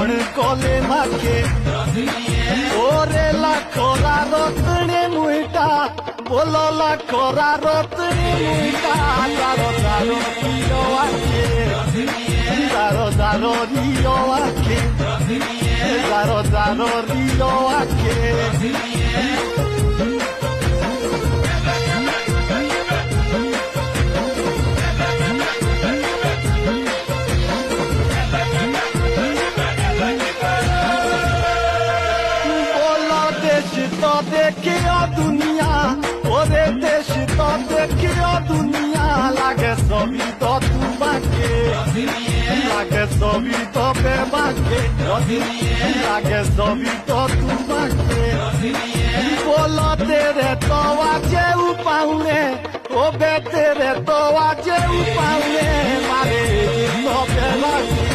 पण कोले माके ओरे लाखोरा रत्ने मुईटा बोलो लाखोरा रत्ने मुईटा दारो दारो रियो आके दारो दारो रियो आके दारो दारो रियो आके तो देखियो दुनिया ओरे देश तो देखियो दुनिया लागे सभी तो तू बाके लागे सभी तो बेबाके लागे सभी तो तू बाके बोलो तेरे तो आजे उपाउने ओ बे तेरे तो आजे उपाउने मारे तो बेबाके